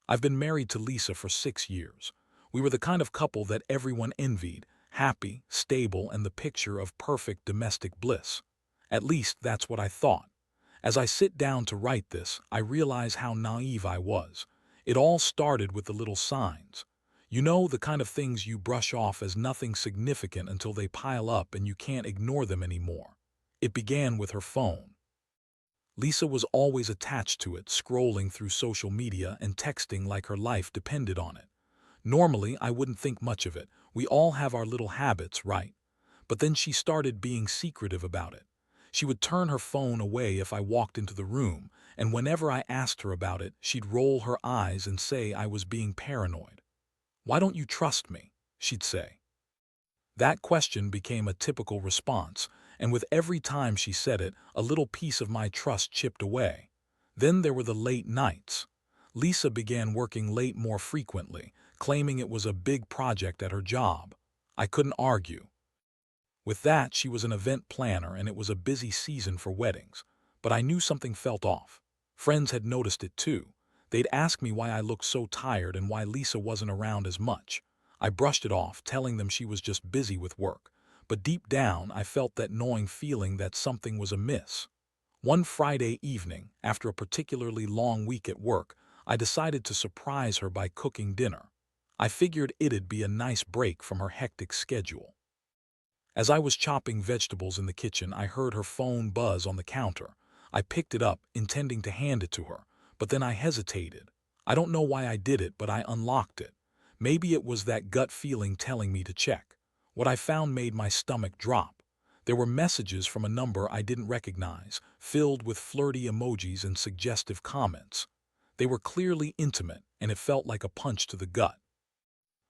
I've been married to Lisa for 6 years. We were the kind of couple that everyone envied, happy, stable, and the picture of perfect domestic bliss. At least that's what I thought. As I sit down to write this, I realize how naive I was. It all started with the little signs. You know, the kind of things you brush off as nothing significant until they pile up and you can't ignore them anymore. It began with her phone. Lisa was always attached to it, scrolling through social media and texting like her life depended on it. Normally, I wouldn't think much of it. We all have our little habits, right? But then she started being secretive about it. She would turn her phone away if I walked into the room, and whenever I asked her about it, she'd roll her eyes and say I was being paranoid. "Why don't you trust me?" she'd say. That question became a typical response, and with every time she said it, a little piece of my trust chipped away. Then there were the late nights. Lisa began working late more frequently, claiming it was a big project at her job. I couldn't argue. With that, she was an event planner and it was a busy season for weddings. But I knew something felt off. Friends had noticed it too. They'd ask me why I looked so tired and why Lisa wasn't around as much. I brushed it off, telling them she was just busy with work. But deep down, I felt that gnawing feeling that something was amiss. One Friday evening, after a particularly long week at work, I decided to surprise her by cooking dinner. I figured it'd be a nice break from her hectic schedule. As I was chopping vegetables in the kitchen, I heard her phone buzz on the counter. I picked it up, intending to hand it to her, but then I hesitated. I don't know why I did it, but I unlocked it. Maybe it was that gut feeling telling me to check. What I found made my stomach drop. There were messages from a number I didn't recognize, filled with flirty emojis and suggestive comments. They were clearly intimate, and it felt like a punch to the gut.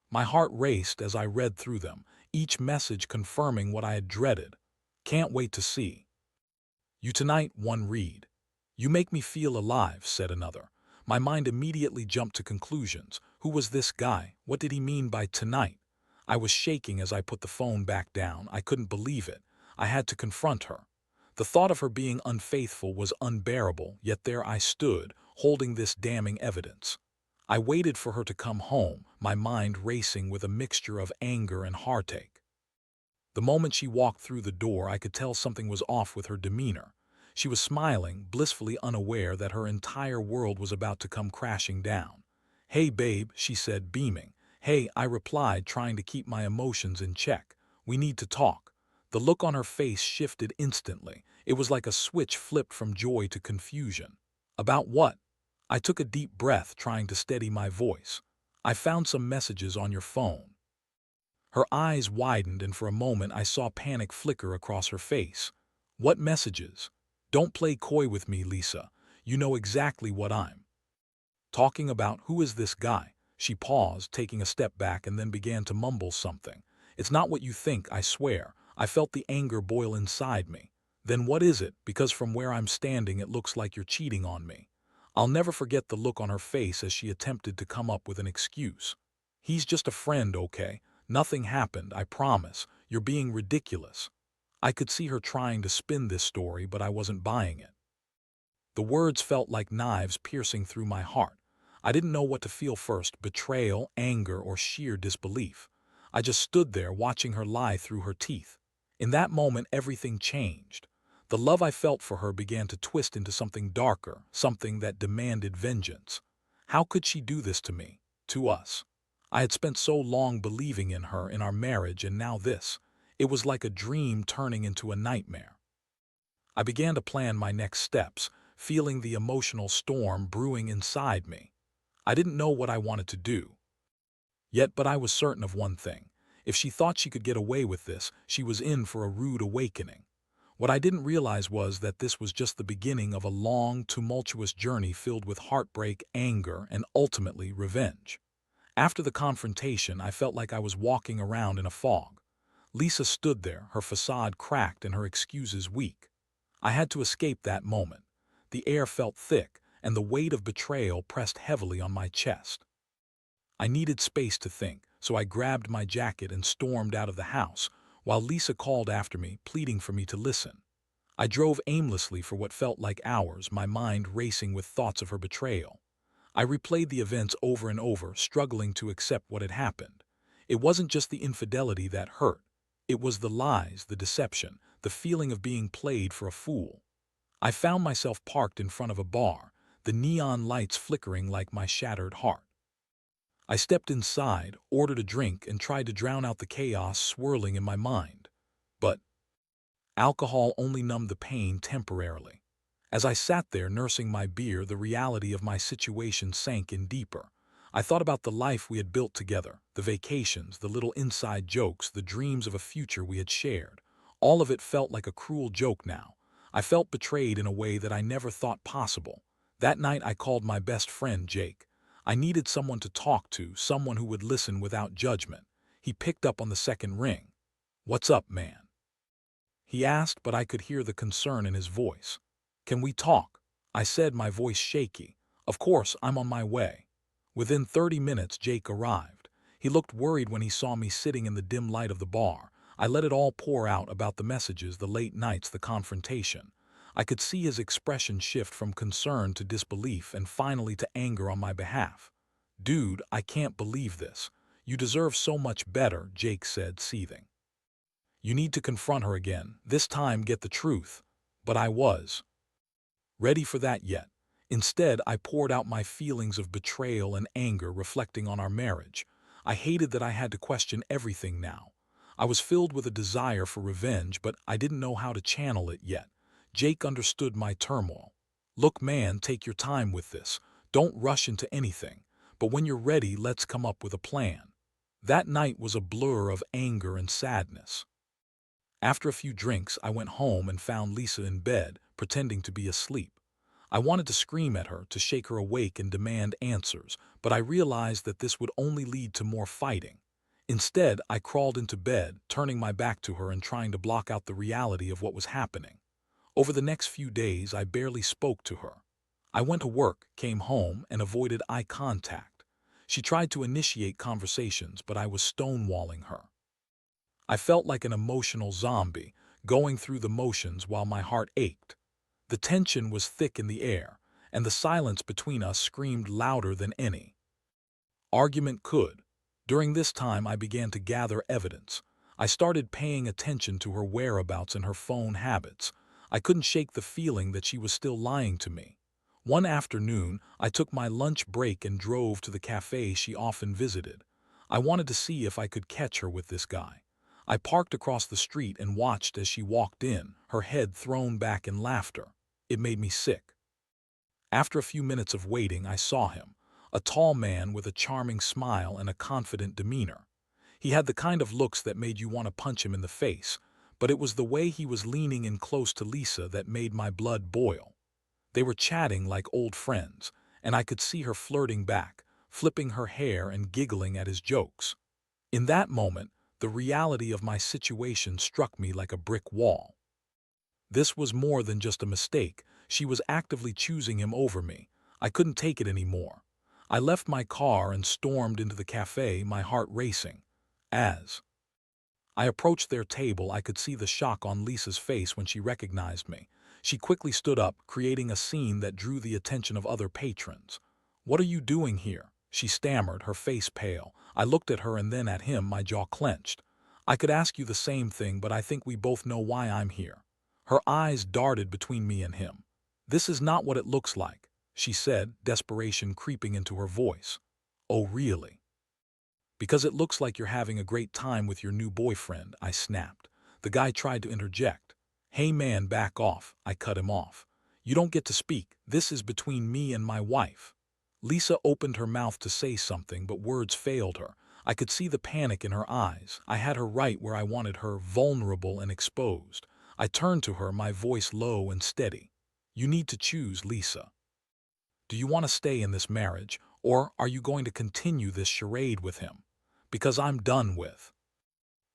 My heart raced as I read through them, each message confirming what I had dreaded. "Can't wait to see you tonight," one read. "You make me feel alive," said another. My mind immediately jumped to conclusions. Who was this guy? What did he mean by tonight? I was shaking as I put the phone back down. I couldn't believe it. I had to confront her. The thought of her being unfaithful was unbearable, yet there I stood, holding this damning evidence. I waited for her to come home, my mind racing with a mixture of anger and heartache. The moment she walked through the door, I could tell something was off with her demeanor. She was smiling, blissfully unaware that her entire world was about to come crashing down. "Hey, babe," she said, beaming. "Hey," I replied, trying to keep my emotions in check. "We need to talk." The look on her face shifted instantly. It was like a switch flipped from joy to confusion. "About what?" I took a deep breath, trying to steady my voice. "I found some messages on your phone." Her eyes widened, and for a moment I saw panic flicker across her face. "What messages?" "Don't play coy with me, Lisa. You know exactly what I'm talking about." "Who is this guy?" She paused, taking a step back, and then began to mumble something. "It's not what you think, I swear." I felt the anger boil inside me. "Then what is it? Because from where I'm standing it looks like you're cheating on me." I'll never forget the look on her face as she attempted to come up with an excuse. "He's just a friend, okay? Nothing happened, I promise. You're being ridiculous." I could see her trying to spin this story, but I wasn't buying it. The words felt like knives piercing through my heart. I didn't know what to feel first, betrayal, anger, or sheer disbelief. I just stood there watching her lie through her teeth. In that moment, everything changed. The love I felt for her began to twist into something darker, something that demanded vengeance. How could she do this to me? To us? I had spent so long believing in her, in our marriage, and now this. It was like a dream turning into a nightmare. I began to plan my next steps, feeling the emotional storm brewing inside me. I didn't know what I wanted to do yet, but I was certain of one thing. If she thought she could get away with this, she was in for a rude awakening. What I didn't realize was that this was just the beginning of a long, tumultuous journey filled with heartbreak, anger, and ultimately revenge. After the confrontation, I felt like I was walking around in a fog. Lisa stood there, her facade cracked and her excuses weak. I had to escape that moment. The air felt thick, and the weight of betrayal pressed heavily on my chest. I needed space to think, so I grabbed my jacket and stormed out of the house, while Lisa called after me, pleading for me to listen. I drove aimlessly for what felt like hours, my mind racing with thoughts of her betrayal. I replayed the events over and over, struggling to accept what had happened. It wasn't just the infidelity that hurt. It was the lies, the deception, the feeling of being played for a fool. I found myself parked in front of a bar, the neon lights flickering like my shattered heart. I stepped inside, ordered a drink, and tried to drown out the chaos swirling in my mind. But alcohol only numbed the pain temporarily. As I sat there nursing my beer, the reality of my situation sank in deeper. I thought about the life we had built together, the vacations, the little inside jokes, the dreams of a future we had shared. All of it felt like a cruel joke now. I felt betrayed in a way that I never thought possible. That night I called my best friend, Jake. I needed someone to talk to, someone who would listen without judgment. He picked up on the second ring. "What's up, man?" he asked, but I could hear the concern in his voice. "Can we talk?" I said, my voice shaky. "Of course, I'm on my way." Within 30 minutes, Jake arrived. He looked worried when he saw me sitting in the dim light of the bar. I let it all pour out about the messages, the late nights, the confrontation. I could see his expression shift from concern to disbelief and finally to anger on my behalf. "Dude, I can't believe this. You deserve so much better," Jake said, seething. "You need to confront her again, this time get the truth." But I was ready for that yet. Instead, I poured out my feelings of betrayal and anger, reflecting on our marriage. I hated that I had to question everything now. I was filled with a desire for revenge, but I didn't know how to channel it yet. Jake understood my turmoil. "Look, man, take your time with this. Don't rush into anything. But when you're ready, let's come up with a plan." That night was a blur of anger and sadness. After a few drinks, I went home and found Lisa in bed, pretending to be asleep. I wanted to scream at her, to shake her awake and demand answers, but I realized that this would only lead to more fighting. Instead, I crawled into bed, turning my back to her and trying to block out the reality of what was happening. Over the next few days, I barely spoke to her. I went to work, came home, and avoided eye contact. She tried to initiate conversations, but I was stonewalling her. I felt like an emotional zombie, going through the motions while my heart ached. The tension was thick in the air, and the silence between us screamed louder than any argument could. During this time, I began to gather evidence. I started paying attention to her whereabouts and her phone habits. I couldn't shake the feeling that she was still lying to me. One afternoon, I took my lunch break and drove to the cafe she often visited. I wanted to see if I could catch her with this guy. I parked across the street and watched as she walked in, her head thrown back in laughter. It made me sick. After a few minutes of waiting, I saw him, a tall man with a charming smile and a confident demeanor. He had the kind of looks that made you want to punch him in the face, but it was the way he was leaning in close to Lisa that made my blood boil. They were chatting like old friends, and I could see her flirting back, flipping her hair and giggling at his jokes. In that moment, the reality of my situation struck me like a brick wall. This was more than just a mistake. She was actively choosing him over me. I couldn't take it anymore. I left my car and stormed into the cafe, my heart racing. As I approached their table, I could see the shock on Lisa's face when she recognized me. She quickly stood up, creating a scene that drew the attention of other patrons. "What are you doing here?" she stammered, her face pale. I looked at her and then at him, my jaw clenched. "I could ask you the same thing, but I think we both know why I'm here." Her eyes darted between me and him. "This is not what it looks like," she said, desperation creeping into her voice. "Oh, really?" "Because it looks like you're having a great time with your new boyfriend," I snapped. The guy tried to interject. "Hey man, back off," I cut him off. "You don't get to speak. This is between me and my wife." Lisa opened her mouth to say something, but words failed her. I could see the panic in her eyes. I had her right where I wanted her, vulnerable and exposed. I turned to her, my voice low and steady. "You need to choose, Lisa. Do you want to stay in this marriage, or are you going to continue this charade with him? Because I'm done with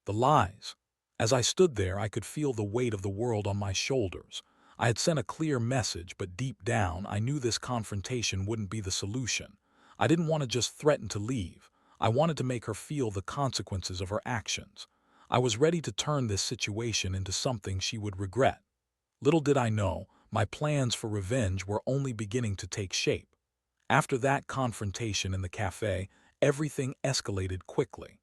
the lies." As I stood there, I could feel the weight of the world on my shoulders. I had sent a clear message, but deep down, I knew this confrontation wouldn't be the solution. I didn't want to just threaten to leave. I wanted to make her feel the consequences of her actions. I was ready to turn this situation into something she would regret. Little did I know, my plans for revenge were only beginning to take shape. After that confrontation in the cafe, everything escalated quickly.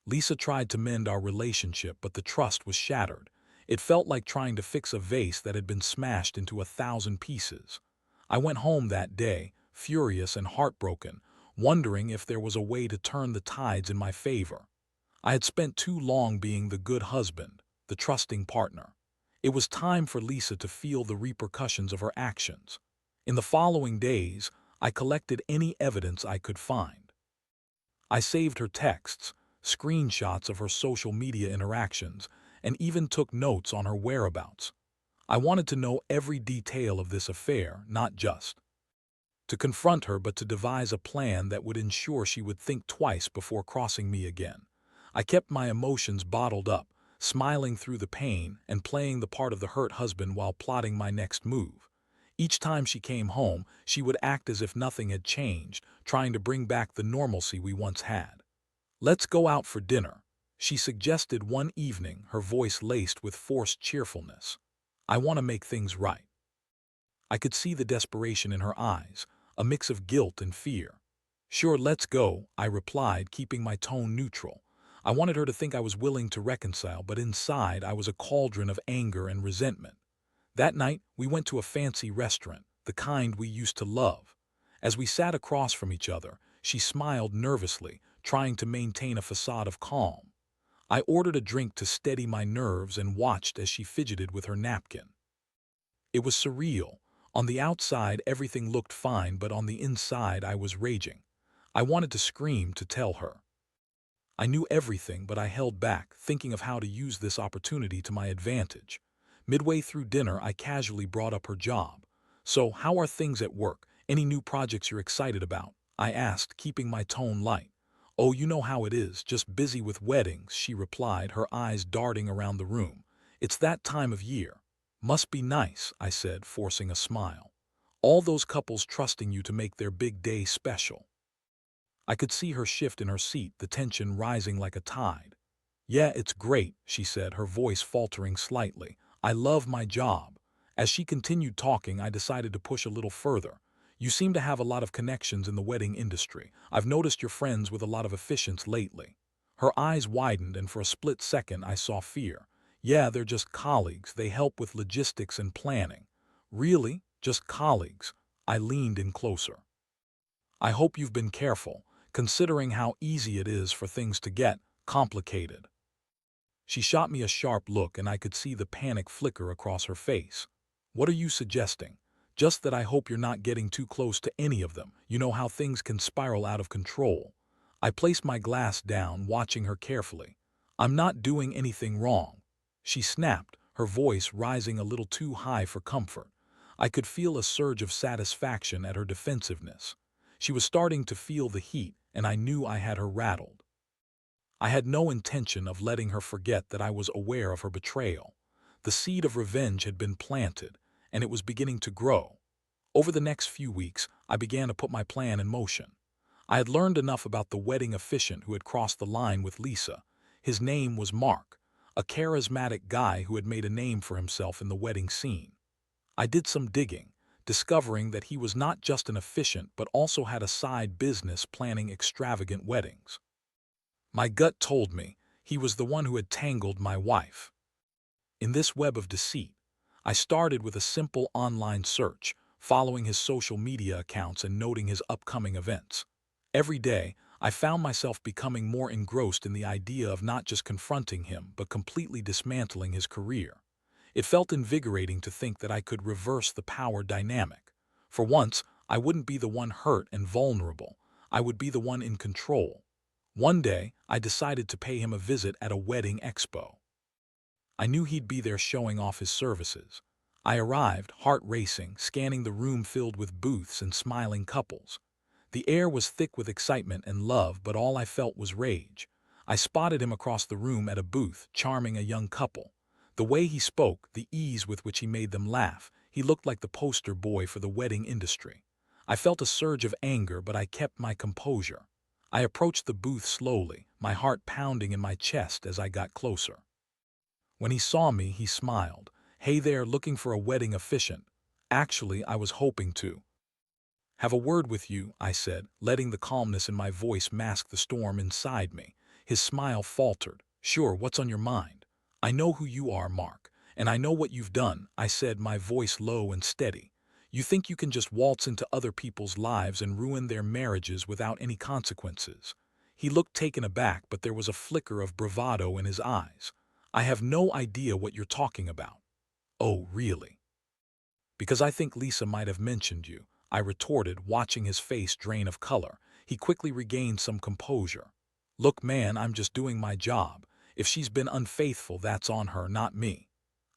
Lisa tried to mend our relationship, but the trust was shattered. It felt like trying to fix a vase that had been smashed into 1,000 pieces. I went home that day, furious and heartbroken, wondering if there was a way to turn the tides in my favor. I had spent too long being the good husband, the trusting partner. It was time for Lisa to feel the repercussions of her actions. In the following days, I collected any evidence I could find. I saved her texts, screenshots of her social media interactions, and even took notes on her whereabouts. I wanted to know every detail of this affair, not just to confront her, but to devise a plan that would ensure she would think twice before crossing me again. I kept my emotions bottled up, smiling through the pain and playing the part of the hurt husband while plotting my next move. Each time she came home, she would act as if nothing had changed, trying to bring back the normalcy we once had. "Let's go out for dinner," she suggested one evening, her voice laced with forced cheerfulness. "I want to make things right." I could see the desperation in her eyes, a mix of guilt and fear. "Sure, let's go," I replied, keeping my tone neutral. I wanted her to think I was willing to reconcile, but inside I was a cauldron of anger and resentment. That night, we went to a fancy restaurant, the kind we used to love. As we sat across from each other, she smiled nervously, trying to maintain a facade of calm. I ordered a drink to steady my nerves and watched as she fidgeted with her napkin. It was surreal. On the outside, everything looked fine, but on the inside, I was raging. I wanted to scream, to tell her I knew everything, but I held back, thinking of how to use this opportunity to my advantage. Midway through dinner, I casually brought up her job. "So, how are things at work? Any new projects you're excited about?" I asked, keeping my tone light. "Oh, you know how it is, just busy with weddings," she replied, her eyes darting around the room. "It's that time of year." "Must be nice," I said, forcing a smile. "All those couples trusting you to make their big day special." I could see her shift in her seat, the tension rising like a tide. "Yeah, it's great," she said, her voice faltering slightly. "I love my job." As she continued talking, I decided to push a little further. "You seem to have a lot of connections in the wedding industry. I've noticed you're friends with a lot of officiants lately." Her eyes widened, and for a split second I saw fear. "Yeah, they're just colleagues. They help with logistics and planning." "Really? Just colleagues?" I leaned in closer. "I hope you've been careful, considering how easy it is for things to get complicated." She shot me a sharp look, and I could see the panic flicker across her face. "What are you suggesting?" "Just that I hope you're not getting too close to any of them. You know how things can spiral out of control." I placed my glass down, watching her carefully. "I'm not doing anything wrong," she snapped, her voice rising a little too high for comfort. I could feel a surge of satisfaction at her defensiveness. She was starting to feel the heat, and I knew I had her rattled. I had no intention of letting her forget that I was aware of her betrayal. The seed of revenge had been planted, and it was beginning to grow. Over the next few weeks, I began to put my plan in motion. I had learned enough about the wedding officiant who had crossed the line with Lisa. His name was Mark, a charismatic guy who had made a name for himself in the wedding scene. I did some digging, discovering that he was not just an officiant but also had a side business planning extravagant weddings. My gut told me he was the one who had tangled my wife. In this web of deceit, I started with a simple online search, following his social media accounts and noting his upcoming events. Every day, I found myself becoming more engrossed in the idea of not just confronting him but completely dismantling his career. It felt invigorating to think that I could reverse the power dynamic. For once, I wouldn't be the one hurt and vulnerable. I would be the one in control. One day, I decided to pay him a visit at a wedding expo. I knew he'd be there showing off his services. I arrived, heart racing, scanning the room filled with booths and smiling couples. The air was thick with excitement and love, but all I felt was rage. I spotted him across the room at a booth, charming a young couple. The way he spoke, the ease with which he made them laugh, he looked like the poster boy for the wedding industry. I felt a surge of anger, but I kept my composure. I approached the booth slowly, my heart pounding in my chest as I got closer. When he saw me, he smiled. "Hey there, looking for a wedding officiant?" "Actually, I was hoping to." Have a word with you, I said, letting the calmness in my voice mask the storm inside me. His smile faltered. Sure, what's on your mind? I know who you are, Mark, and I know what you've done, I said, my voice low and steady. You think you can just waltz into other people's lives and ruin their marriages without any consequences. He looked taken aback, but there was a flicker of bravado in his eyes. I have no idea what you're talking about. Oh, really? Because I think Lisa might have mentioned you, I retorted, watching his face drain of color. He quickly regained some composure. Look, man, I'm just doing my job. If she's been unfaithful, that's on her, not me.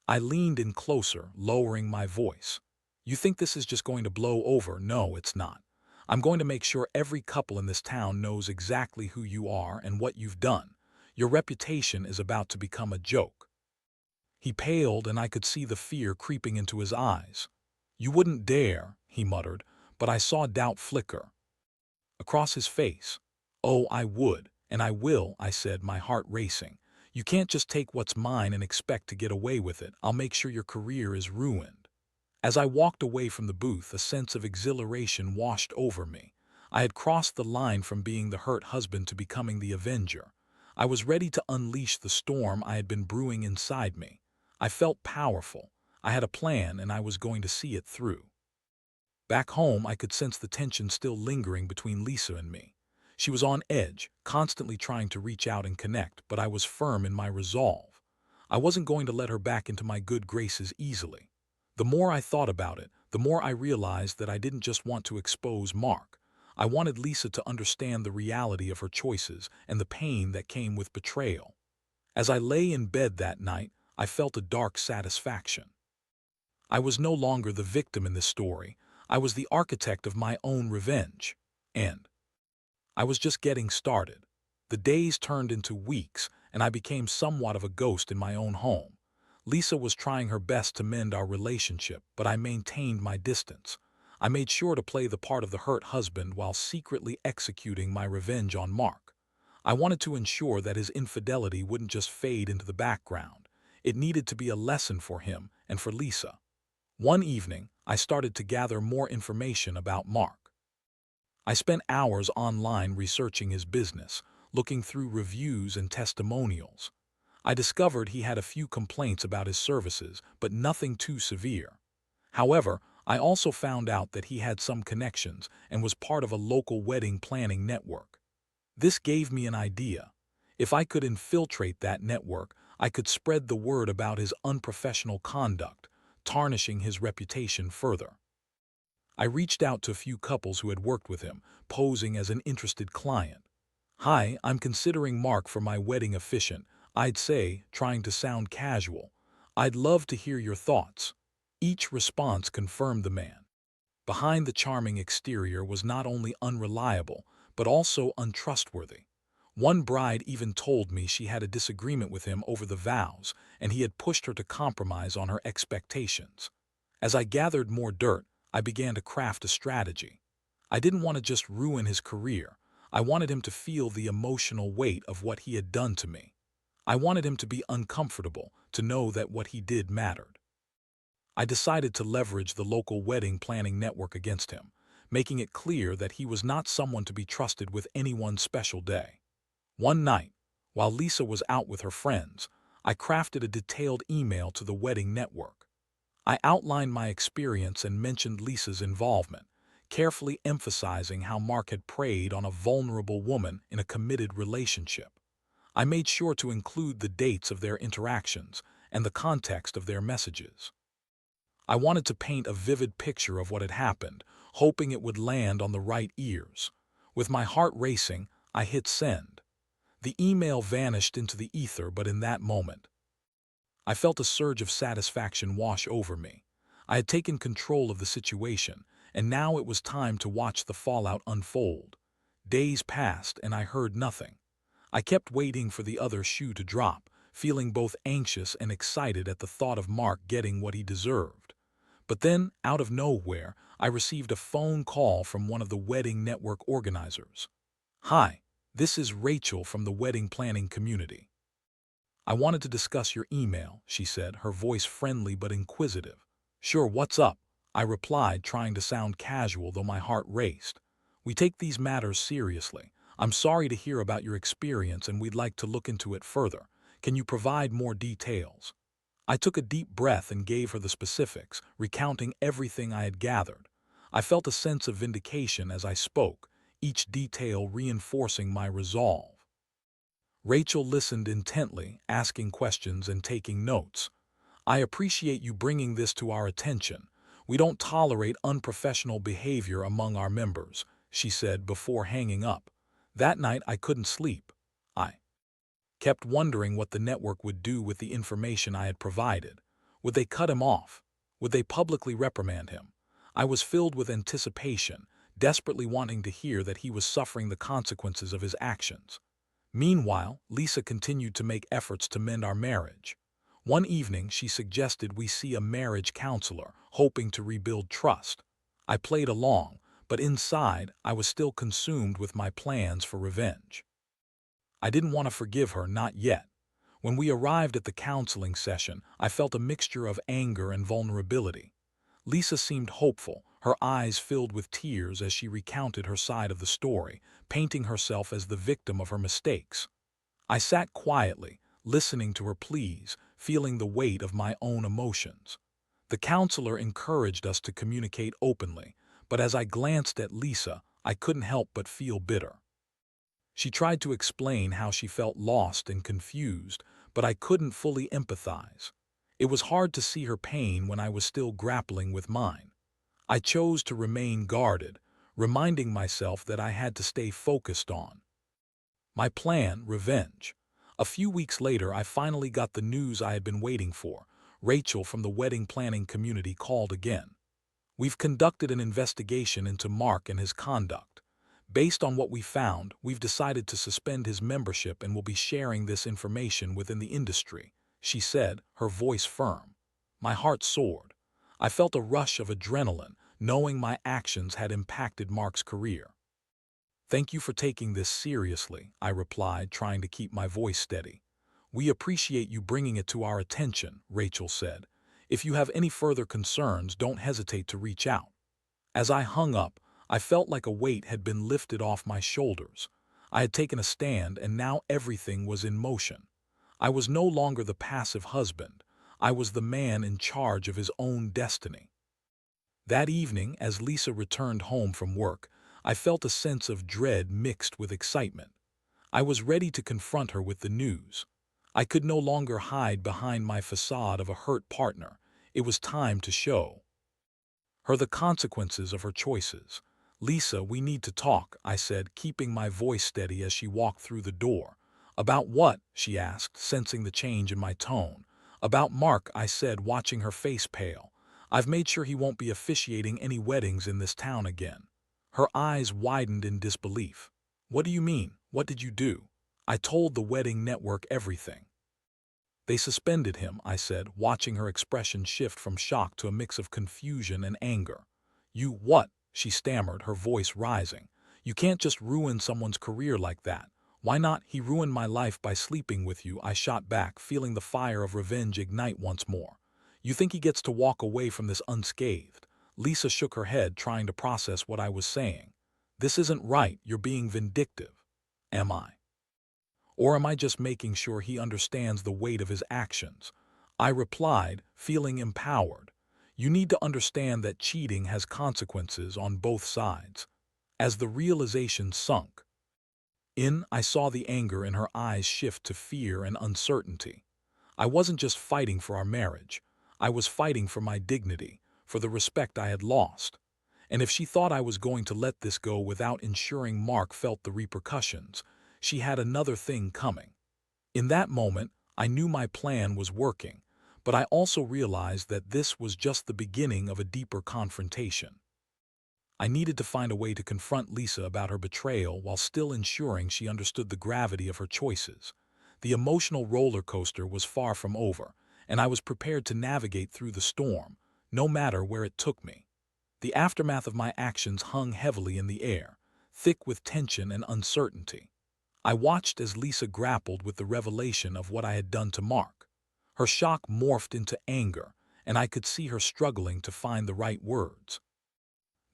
I leaned in closer, lowering my voice. You think this is just going to blow over? No, it's not. I'm going to make sure every couple in this town knows exactly who you are and what you've done. Your reputation is about to become a joke. He paled, and I could see the fear creeping into his eyes. You wouldn't dare, he muttered, but I saw doubt flicker across his face. Oh, I would, and I will, I said, my heart racing. You can't just take what's mine and expect to get away with it. I'll make sure your career is ruined. As I walked away from the booth, a sense of exhilaration washed over me. I had crossed the line from being the hurt husband to becoming the avenger. I was ready to unleash the storm I had been brewing inside me. I felt powerful. I had a plan, and I was going to see it through. Back home, I could sense the tension still lingering between Lisa and me. She was on edge, constantly trying to reach out and connect, but I was firm in my resolve. I wasn't going to let her back into my good graces easily. The more I thought about it, the more I realized that I didn't just want to expose Mark. I wanted Lisa to understand the reality of her choices and the pain that came with betrayal. As I lay in bed that night, I felt a dark satisfaction. I was no longer the victim in this story. I was the architect of my own revenge. And I was just getting started. The days turned into weeks, and I became somewhat of a ghost in my own home. Lisa was trying her best to mend our relationship, but I maintained my distance. I made sure to play the part of the hurt husband while secretly executing my revenge on Mark. I wanted to ensure that his infidelity wouldn't just fade into the background. It needed to be a lesson for him and for Lisa. One evening, I started to gather more information about Mark. I spent hours online researching his business, looking through reviews and testimonials. I discovered he had a few complaints about his services, but nothing too severe. However, I also found out that he had some connections and was part of a local wedding planning network. This gave me an idea. If I could infiltrate that network, I could spread the word about his unprofessional conduct, tarnishing his reputation further. I reached out to a few couples who had worked with him, posing as an interested client. Hi, I'm considering Mark for my wedding officiant, I'd say, trying to sound casual. I'd love to hear your thoughts. Each response confirmed the man behind the charming exterior was not only unreliable, but also untrustworthy. One bride even told me she had a disagreement with him over the vows, and he had pushed her to compromise on her expectations. As I gathered more dirt, I began to craft a strategy. I didn't want to just ruin his career. I wanted him to feel the emotional weight of what he had done to me. I wanted him to be uncomfortable, to know that what he did mattered. I decided to leverage the local wedding planning network against him, making it clear that he was not someone to be trusted with any one special day. One night, while Lisa was out with her friends, I crafted a detailed email to the wedding network. I outlined my experience and mentioned Lisa's involvement, carefully emphasizing how Mark had preyed on a vulnerable woman in a committed relationship. I made sure to include the dates of their interactions and the context of their messages. I wanted to paint a vivid picture of what had happened, hoping it would land on the right ears. With my heart racing, I hit send. The email vanished into the ether, but in that moment, I felt a surge of satisfaction wash over me. I had taken control of the situation, and now it was time to watch the fallout unfold. Days passed, and I heard nothing. I kept waiting for the other shoe to drop, feeling both anxious and excited at the thought of Mark getting what he deserved. But then, out of nowhere, I received a phone call from one of the wedding network organizers. Hi, this is Rachel from the wedding planning community. I wanted to discuss your email, she said, her voice friendly but inquisitive. Sure, what's up? I replied, trying to sound casual though my heart raced. We take these matters seriously. I'm sorry to hear about your experience and we'd like to look into it further. Can you provide more details? I took a deep breath and gave her the specifics, recounting everything I had gathered. I felt a sense of vindication as I spoke, each detail reinforcing my resolve. Rachel listened intently, asking questions and taking notes. I appreciate you bringing this to our attention. We don't tolerate unprofessional behavior among our members, she said before hanging up. That night I couldn't sleep. I kept wondering what the network would do with the information I had provided. Would they cut him off? Would they publicly reprimand him? I was filled with anticipation, desperately wanting to hear that he was suffering the consequences of his actions. Meanwhile, Lisa continued to make efforts to mend our marriage. One evening, she suggested we see a marriage counselor, hoping to rebuild trust. I played along, but inside, I was still consumed with my plans for revenge. I didn't want to forgive her, not yet. When we arrived at the counseling session, I felt a mixture of anger and vulnerability. Lisa seemed hopeful, her eyes filled with tears as she recounted her side of the story, painting herself as the victim of her mistakes. I sat quietly, listening to her pleas, feeling the weight of my own emotions. The counselor encouraged us to communicate openly, but as I glanced at Lisa, I couldn't help but feel bitter. She tried to explain how she felt lost and confused, but I couldn't fully empathize. It was hard to see her pain when I was still grappling with mine. I chose to remain guarded, reminding myself that I had to stay focused on my plan, revenge. A few weeks later, I finally got the news I had been waiting for. Rachel from the wedding planning community called again. We've conducted an investigation into Mark and his conduct. Based on what we found, we've decided to suspend his membership and will be sharing this information within the industry, she said, her voice firm. My heart soared. I felt a rush of adrenaline, knowing my actions had impacted Mark's career. Thank you for taking this seriously, I replied, trying to keep my voice steady. We appreciate you bringing it to our attention, Rachel said. If you have any further concerns, don't hesitate to reach out. As I hung up, I felt like a weight had been lifted off my shoulders. I had taken a stand and now everything was in motion. I was no longer the passive husband. I was the man in charge of his own destiny. That evening, as Lisa returned home from work, I felt a sense of dread mixed with excitement. I was ready to confront her with the news. I could no longer hide behind my facade of a hurt partner. It was time to show her the consequences of her choices. Lisa, we need to talk, I said, keeping my voice steady as she walked through the door. About what? She asked, sensing the change in my tone. About Mark, I said, watching her face pale. I've made sure he won't be officiating any weddings in this town again. Her eyes widened in disbelief. What do you mean? What did you do? I told the wedding network everything. They suspended him, I said, watching her expression shift from shock to a mix of confusion and anger. You what? She stammered, her voice rising. You can't just ruin someone's career like that. Why not? He ruined my life by sleeping with you, I shot back, feeling the fire of revenge ignite once more. You think he gets to walk away from this unscathed? Lisa shook her head, trying to process what I was saying. This isn't right, you're being vindictive. Am I? Or am I just making sure he understands the weight of his actions? I replied, feeling empowered. You need to understand that cheating has consequences on both sides. As the realization sunk in, I saw the anger in her eyes shift to fear and uncertainty. I wasn't just fighting for our marriage. I was fighting for my dignity, for the respect I had lost. And if she thought I was going to let this go without ensuring Mark felt the repercussions, she had another thing coming. In that moment, I knew my plan was working, but I also realized that this was just the beginning of a deeper confrontation. I needed to find a way to confront Lisa about her betrayal while still ensuring she understood the gravity of her choices. The emotional roller coaster was far from over, and I was prepared to navigate through the storm, no matter where it took me. The aftermath of my actions hung heavily in the air, thick with tension and uncertainty. I watched as Lisa grappled with the revelation of what I had done to Mark. Her shock morphed into anger, and I could see her struggling to find the right words.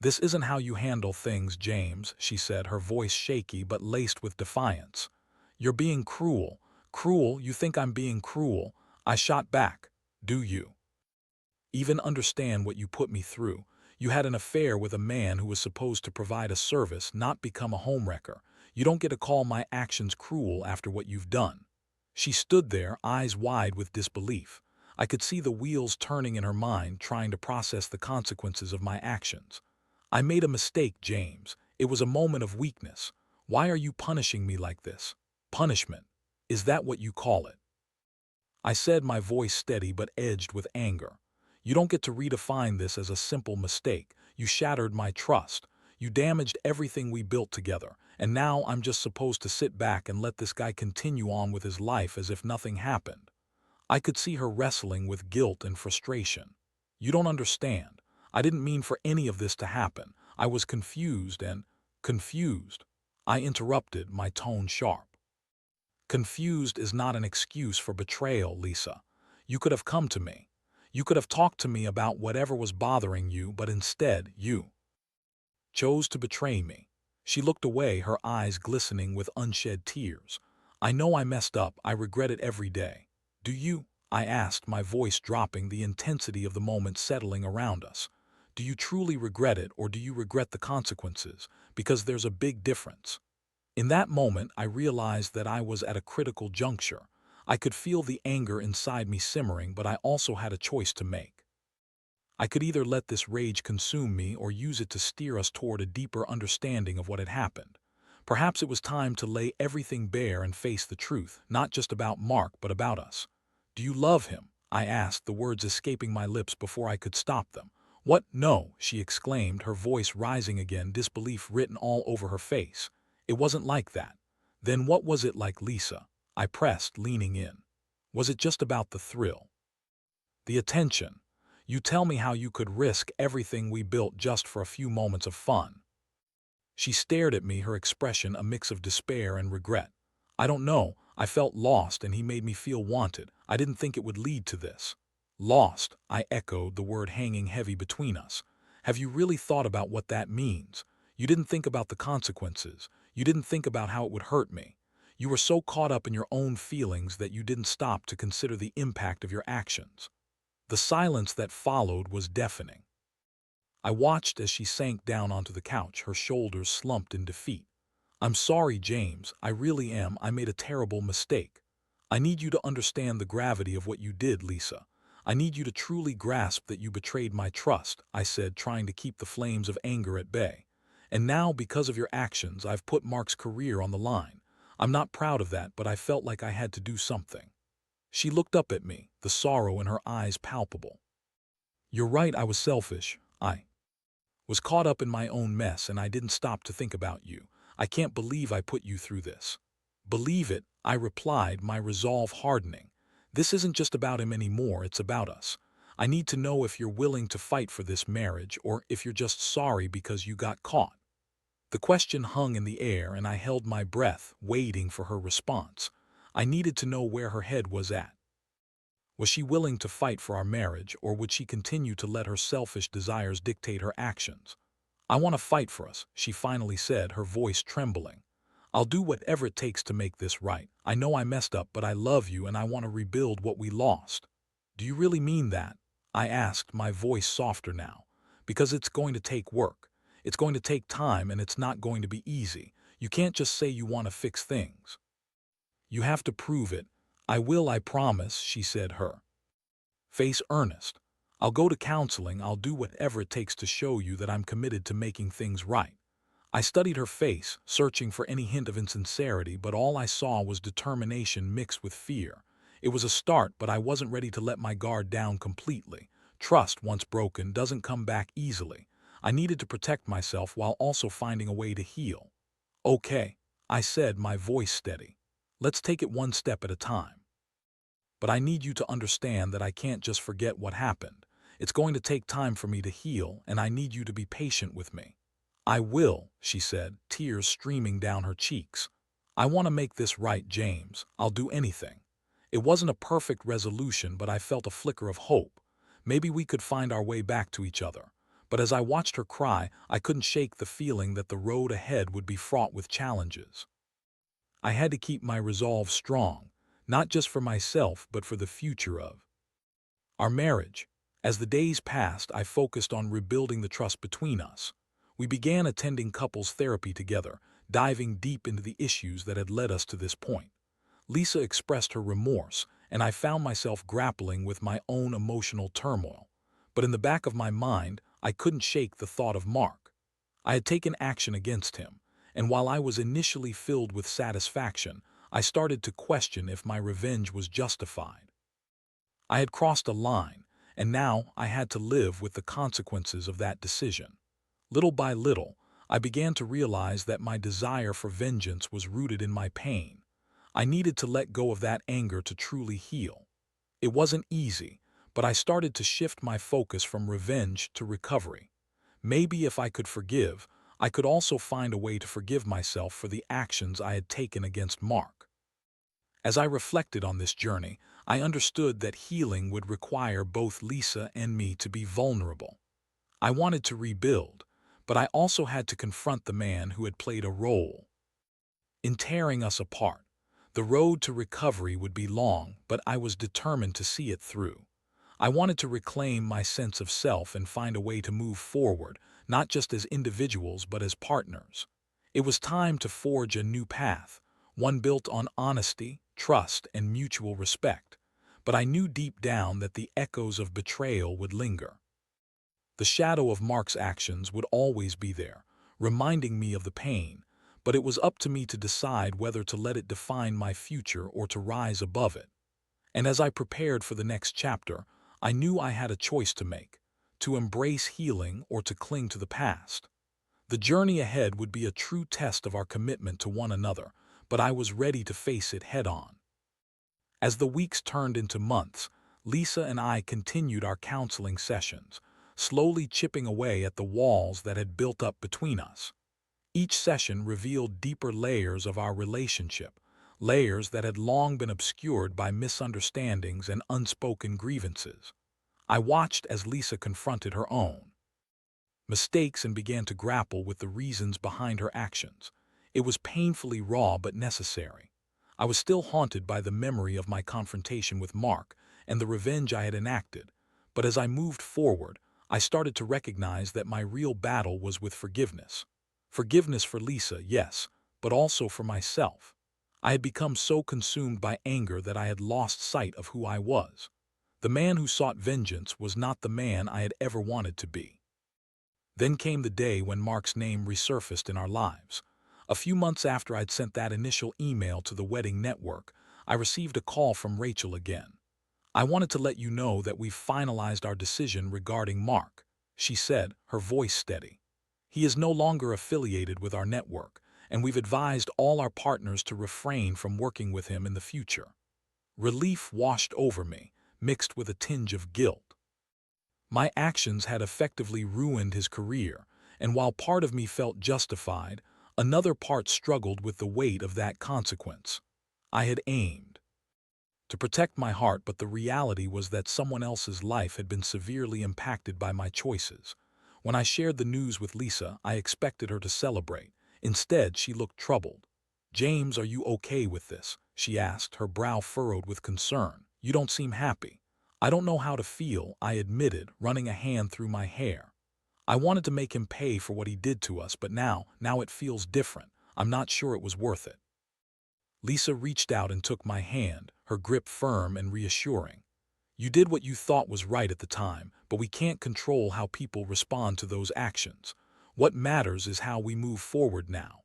"This isn't how you handle things, James," she said, her voice shaky but laced with defiance. "You're being cruel. Cruel, you think I'm being cruel?" I shot back. "Do you even understand what you put me through? You had an affair with a man who was supposed to provide a service, not become a homewrecker. You don't get to call my actions cruel after what you've done." She stood there, eyes wide with disbelief. I could see the wheels turning in her mind, trying to process the consequences of my actions. "I made a mistake, James. It was a moment of weakness. Why are you punishing me like this? Punishment. Is that what you call it?" I said, my voice steady but edged with anger. "You don't get to redefine this as a simple mistake. You shattered my trust. You damaged everything we built together, and now I'm just supposed to sit back and let this guy continue on with his life as if nothing happened." I could see her wrestling with guilt and frustration. "You don't understand. I didn't mean for any of this to happen. I was confused and—" "Confused?" I interrupted, my tone sharp. "Confused is not an excuse for betrayal, Lisa. You could have come to me. You could have talked to me about whatever was bothering you, but instead you chose to betray me." She looked away, her eyes glistening with unshed tears. "I know I messed up. I regret it every day." "Do you?" I asked, my voice dropping, the intensity of the moment settling around us. "Do you truly regret it, or do you regret the consequences? Because there's a big difference." In that moment, I realized that I was at a critical juncture. I could feel the anger inside me simmering, but I also had a choice to make. I could either let this rage consume me or use it to steer us toward a deeper understanding of what had happened. Perhaps it was time to lay everything bare and face the truth, not just about Mark, but about us. "Do you love him?" I asked, the words escaping my lips before I could stop them. "What? No," she exclaimed, her voice rising again, disbelief written all over her face. "It wasn't like that." "Then what was it like, Lisa?" I pressed, leaning in. "Was it just about the thrill? The attention? You tell me how you could risk everything we built just for a few moments of fun." She stared at me, her expression a mix of despair and regret. "I don't know. I felt lost and he made me feel wanted. I didn't think it would lead to this." "Lost," I echoed, the word hanging heavy between us. "Have you really thought about what that means? You didn't think about the consequences. You didn't think about how it would hurt me. You were so caught up in your own feelings that you didn't stop to consider the impact of your actions." The silence that followed was deafening. I watched as she sank down onto the couch, her shoulders slumped in defeat. "I'm sorry, James. I really am. I made a terrible mistake. I need you to understand the gravity of what you did, Lisa. I need you to truly grasp that you betrayed my trust," I said, trying to keep the flames of anger at bay. "And now, because of your actions, I've put Mark's career on the line. I'm not proud of that, but I felt like I had to do something." She looked up at me, the sorrow in her eyes palpable. "You're right, I was selfish. I was caught up in my own mess and I didn't stop to think about you. I can't believe I put you through this." "Believe it," I replied, my resolve hardening. "This isn't just about him anymore, it's about us. I need to know if you're willing to fight for this marriage or if you're just sorry because you got caught." The question hung in the air and I held my breath, waiting for her response. I needed to know where her head was at. Was she willing to fight for our marriage, or would she continue to let her selfish desires dictate her actions? "I want to fight for us," she finally said, her voice trembling. "I'll do whatever it takes to make this right. I know I messed up, but I love you and I want to rebuild what we lost." "Do you really mean that?" I asked, my voice softer now. "Because it's going to take work. It's going to take time and it's not going to be easy. You can't just say you want to fix things. You have to prove it." "I will, I promise," she said, her face earnest. "I'll go to counseling. I'll do whatever it takes to show you that I'm committed to making things right." I studied her face, searching for any hint of insincerity, but all I saw was determination mixed with fear. It was a start, but I wasn't ready to let my guard down completely. Trust, once broken, doesn't come back easily. I needed to protect myself while also finding a way to heal. "Okay," I said, my voice steady. "Let's take it one step at a time. But I need you to understand that I can't just forget what happened. It's going to take time for me to heal, and I need you to be patient with me." "I will," she said, tears streaming down her cheeks. "I want to make this right, James. I'll do anything." It wasn't a perfect resolution, but I felt a flicker of hope. Maybe we could find our way back to each other. But as I watched her cry, I couldn't shake the feeling that the road ahead would be fraught with challenges. I had to keep my resolve strong, not just for myself but for the future of our marriage. As the days passed, I focused on rebuilding the trust between us. We began attending couples therapy together, diving deep into the issues that had led us to this point. Lisa expressed her remorse, and I found myself grappling with my own emotional turmoil. But in the back of my mind, I couldn't shake the thought of Mark. I had taken action against him, and while I was initially filled with satisfaction, I started to question if my revenge was justified. I had crossed a line, and now I had to live with the consequences of that decision. Little by little, I began to realize that my desire for vengeance was rooted in my pain. I needed to let go of that anger to truly heal. It wasn't easy, but I started to shift my focus from revenge to recovery. Maybe if I could forgive, I could also find a way to forgive myself for the actions I had taken against Mark. As I reflected on this journey, I understood that healing would require both Lisa and me to be vulnerable. I wanted to rebuild, but I also had to confront the man who had played a role in tearing us apart. The road to recovery would be long, but I was determined to see it through. I wanted to reclaim my sense of self and find a way to move forward, not just as individuals but as partners. It was time to forge a new path, one built on honesty, trust, and mutual respect. But I knew deep down that the echoes of betrayal would linger. The shadow of Mark's actions would always be there, reminding me of the pain, but it was up to me to decide whether to let it define my future or to rise above it. And as I prepared for the next chapter, I knew I had a choice to make, to embrace healing or to cling to the past. The journey ahead would be a true test of our commitment to one another, but I was ready to face it head-on. As the weeks turned into months, Lisa and I continued our counseling sessions, slowly chipping away at the walls that had built up between us. Each session revealed deeper layers of our relationship, layers that had long been obscured by misunderstandings and unspoken grievances. I watched as Lisa confronted her own mistakes and began to grapple with the reasons behind her actions. It was painfully raw but necessary. I was still haunted by the memory of my confrontation with Mark and the revenge I had enacted, but as I moved forward, I started to recognize that my real battle was with forgiveness. Forgiveness for Lisa, yes, but also for myself. I had become so consumed by anger that I had lost sight of who I was. The man who sought vengeance was not the man I had ever wanted to be. Then came the day when Mark's name resurfaced in our lives. A few months after I'd sent that initial email to the wedding network, I received a call from Rachel again. "I wanted to let you know that we've finalized our decision regarding Mark," she said, her voice steady. "He is no longer affiliated with our network, and we've advised all our partners to refrain from working with him in the future." Relief washed over me, mixed with a tinge of guilt. My actions had effectively ruined his career, and while part of me felt justified, another part struggled with the weight of that consequence. I had aimed to protect my heart, but the reality was that someone else's life had been severely impacted by my choices. When I shared the news with Lisa, I expected her to celebrate. Instead, she looked troubled. "James, are you okay with this?" she asked, her brow furrowed with concern. "You don't seem happy." "I don't know how to feel," I admitted, running a hand through my hair. "I wanted to make him pay for what he did to us, but now it feels different. I'm not sure it was worth it." Lisa reached out and took my hand, her grip firm and reassuring. "You did what you thought was right at the time, but we can't control how people respond to those actions. What matters is how we move forward now."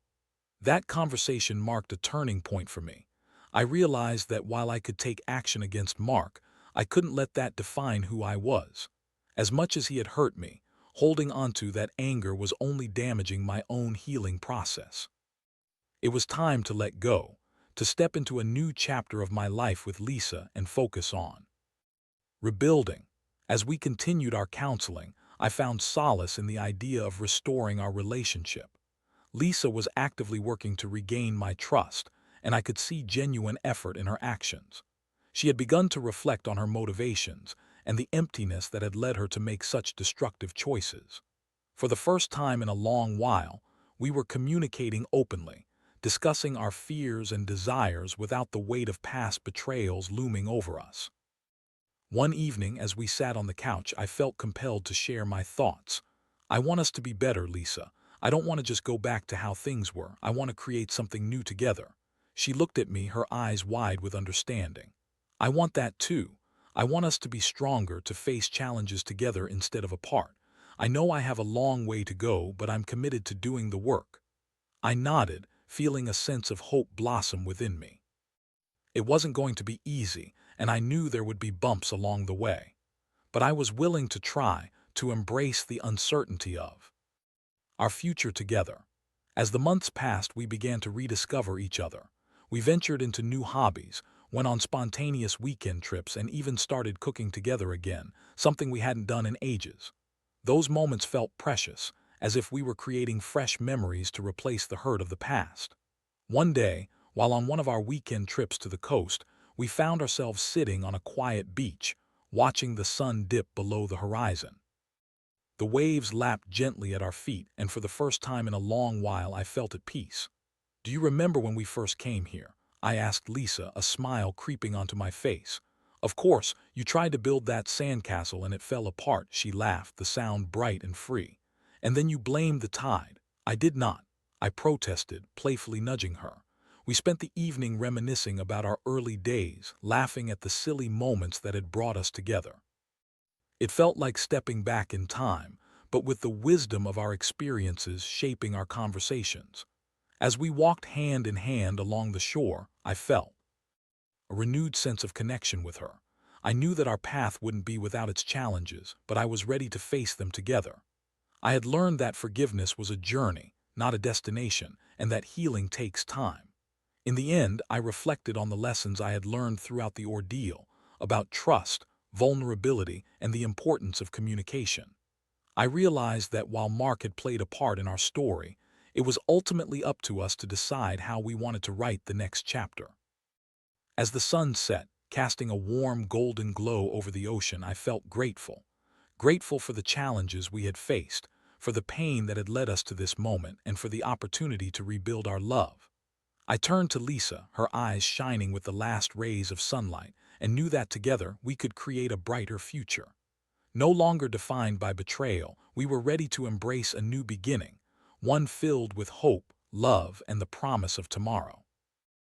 That conversation marked a turning point for me. I realized that while I could take action against Mark, I couldn't let that define who I was. As much as he had hurt me, holding onto that anger was only damaging my own healing process. It was time to let go, to step into a new chapter of my life with Lisa and focus on rebuilding. As we continued our counseling, I found solace in the idea of restoring our relationship. Lisa was actively working to regain my trust, and I could see genuine effort in her actions. She had begun to reflect on her motivations, and the emptiness that had led her to make such destructive choices. For the first time in a long while, we were communicating openly, discussing our fears and desires without the weight of past betrayals looming over us. One evening, as we sat on the couch, I felt compelled to share my thoughts. "I want us to be better, Lisa. I don't want to just go back to how things were. I want to create something new together." She looked at me, her eyes wide with understanding. "I want that too. I want us to be stronger, to face challenges together instead of apart. I know I have a long way to go, but I'm committed to doing the work." I nodded, feeling a sense of hope blossom within me. It wasn't going to be easy, and I knew there would be bumps along the way. But I was willing to try, to embrace the uncertainty of our future together. As the months passed, we began to rediscover each other. We ventured into new hobbies, went on spontaneous weekend trips, and even started cooking together again, something we hadn't done in ages. Those moments felt precious, as if we were creating fresh memories to replace the hurt of the past. One day, while on one of our weekend trips to the coast, we found ourselves sitting on a quiet beach, watching the sun dip below the horizon. The waves lapped gently at our feet, and for the first time in a long while I felt at peace. "Do you remember when we first came here?" I asked Lisa, a smile creeping onto my face. "Of course, you tried to build that sandcastle and it fell apart," she laughed, the sound bright and free. "And then you blamed the tide." "I did not," I protested, playfully nudging her. We spent the evening reminiscing about our early days, laughing at the silly moments that had brought us together. It felt like stepping back in time, but with the wisdom of our experiences shaping our conversations. As we walked hand in hand along the shore, I felt a renewed sense of connection with her. I knew that our path wouldn't be without its challenges, but I was ready to face them together. I had learned that forgiveness was a journey, not a destination, and that healing takes time. In the end, I reflected on the lessons I had learned throughout the ordeal, about trust, vulnerability, and the importance of communication. I realized that while Mark had played a part in our story, it was ultimately up to us to decide how we wanted to write the next chapter. As the sun set, casting a warm golden glow over the ocean, I felt grateful. Grateful for the challenges we had faced, for the pain that had led us to this moment, and for the opportunity to rebuild our love. I turned to Lisa, her eyes shining with the last rays of sunlight, and knew that together we could create a brighter future. No longer defined by betrayal, we were ready to embrace a new beginning, one filled with hope, love, and the promise of tomorrow.